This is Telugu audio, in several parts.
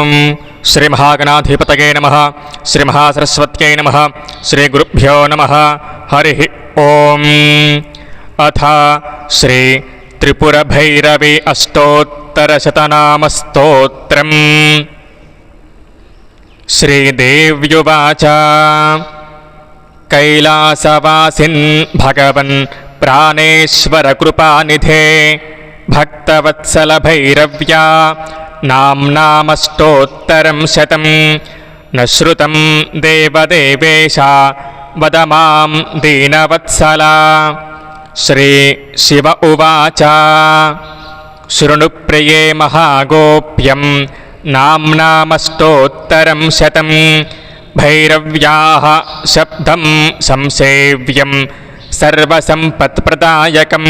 ఓం శ్రీ మహాగణాధిపతయే నమః శ్రీ మహాసరస్వత్యై నమః శ్రీ గురుభ్యో నమః హరి ఓం అథ శ్రీ త్రిపురభైరవి అష్టోత్తరశతనామస్తోత్రం శ్రీదేవ్యువాచ కైలాసవాసిన్ భగవన్ ప్రాణేశ్వర కృపానిధే భక్తవత్సల భైరవ్యా నామ్నామష్టోత్తరం శతం న శ్రుతం దేవదేవేశ వద మాం దీనవత్సల. శ్రీ శివ ఉవాచ శృణు ప్రియే మహాగోప్యం నామ్నామష్టోత్తరం శతం భైరవ్యాః శబ్దం సంసేవ్యం సర్వసంపత్ప్రదాయకం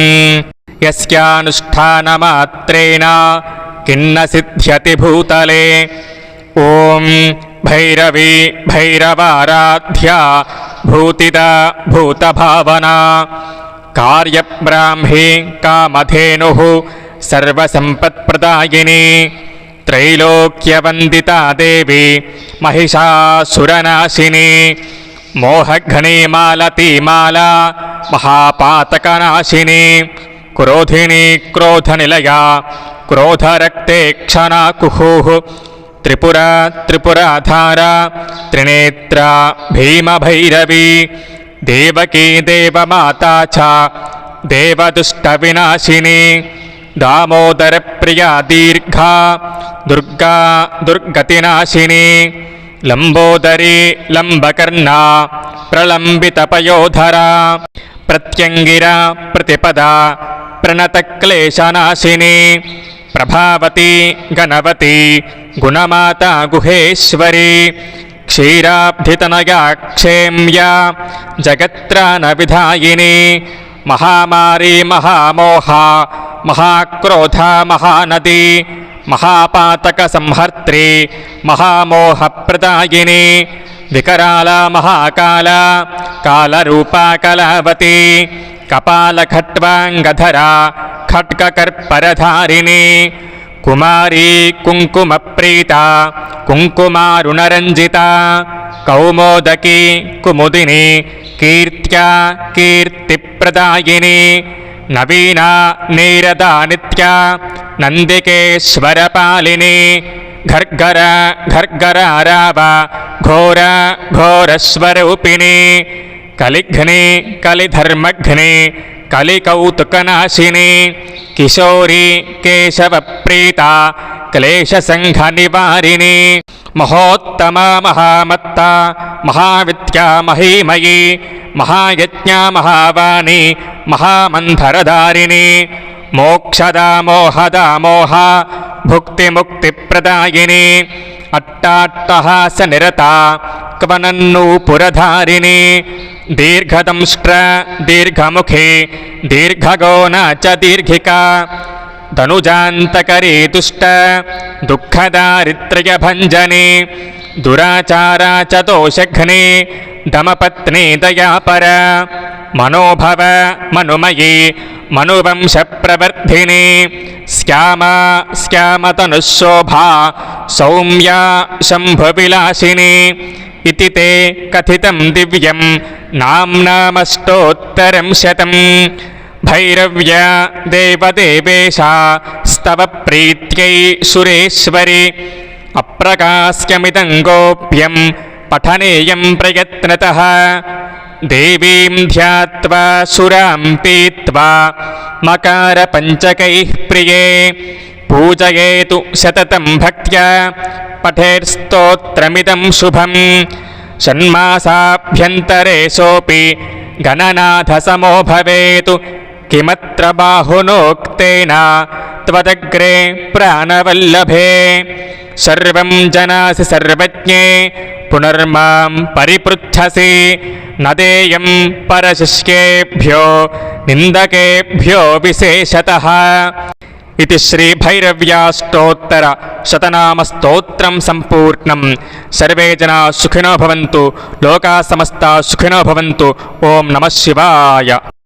యస్యానుష్ఠానమాత్రేణ కిన్న సిద్ధ్యతి భూతలే. ఓం భైరవీ భైరవారాధ్యా భూతిదా భూతభావనా కార్యబ్రాహ్మీ కామధేనుః సర్వసంపత్ప్రదాయిని త్రైలోక్యవందితా దేవి మహిషాసురనాశిని మోహఘ్నీమాలతీమాలా మహాపాతకనాశిని క్రోధిని క్రోధనిలయా క్రోధరక్తే క్షణాకుహుః త్రిపురా త్రిపురాధారా త్రినేత్రా భీమభైరవీ దేవకీ దేవమాతా చ దేవదుష్టవినాశిని దామోదరప్రియా దీర్ఘా దుర్గా దుర్గతినాశిని లంబోదరీ లంబకర్ణా ప్రలంబితపయోధరా ప్రత్యంగిరా ప్రతిపదా ప్రణతక్లేశనాశిని ప్రభావతి గణవతి గుణమాతా గుహేశ్వరి క్షీరాబ్ధితనయా క్షేమ్యా జగత్రాణవిధాయిని మహామారీ మహామోహ మహాక్రోధ మహానది మహాపాతక సంహర్త్రి మహామోహప్రదాయిని వికరాల మహాకాల కాలరూపా కళావతి కపాలఖట్వాంగధరా ఖడ్గకర్పరధారిణి కుమారీ కుంకుమప్రీత కుంకుమారుణరంజిత కౌమోదకి కుముదిని కీర్త్యా కీర్తిప్రదాయిని నవీనా నీరదా నిత్యా నందికేశ్వరపాలిని ఘర్ఘర ఘర్ఘరారావ ఘోర ఘోరస్వరూపిణి కలిఘ్ని కలిధర్మఘ్ని కలికౌతుకనాశిని కిశోరి కేశవప్రీత క్లేశసంఘనివారిణి మహోత్తమా మహామత్త మహావిద్యా మహీమయీ మహాయజ్ఞా మహావాణి మహామంధరధారిణి మోక్షదా మోహదా మోహ భుక్తిముక్తిప్రదాయిని అట్టాట్టహాస నిరత క్వనన్నూపురధారిణి దీర్ఘదంష్ట్ర దీర్ఘముఖి దీర్ఘగోణ చ దీర్ఘికా ధనుజాంతకరీ దుష్ట దుఃఖదారిద్ర్యభంజని దురాచారా చ దోషఘ్ని దమపత్ని దయాపర మనోభవ మనుమయీ మనువంశప్రవర్ధిని శ్యామా శ్యామతనుశోభా సౌమ్యా శంభువిలాసిని ఇతి తే కథితం దివ్యం నామ్నామష్టోత్తరం శతం భైరవ్యా దేవదేవేశ స్తవ ప్రీత్యై సురేశ్వరి అప్రకాశ్యమిదం గోప్యం పఠనేయం ప్రయత్నతః దేవీం ధ్యాత్వా సురాం పీత్వా మకార పంచకైః ప్రియే పూజయేతు సతతం భక్త్యా పఠేర్స్తోత్రమిదం శుభం షణ్మాసాభ్యంతరే సోపి గణనాథ సమో భవేతు కిమత్ర బాహునోక్తేన త్వదగ్రే ప్రాణవల్లభే సర్వం జనాసి సర్వజ్ఞే పునర్మాం పరిపృచ్ఛసి నదేయం పరశిష్యేభ్యో నిందకేభ్యో విశేషతః. ఇది శ్రీ భైరవ్యాష్టోత్తర శతనామస్తోత్రం సంపూర్ణం. సర్వే జనా సుఖినో భవంతు, లోకా సమస్తా సుఖినో భవంతు. ఓం నమః శివాయ.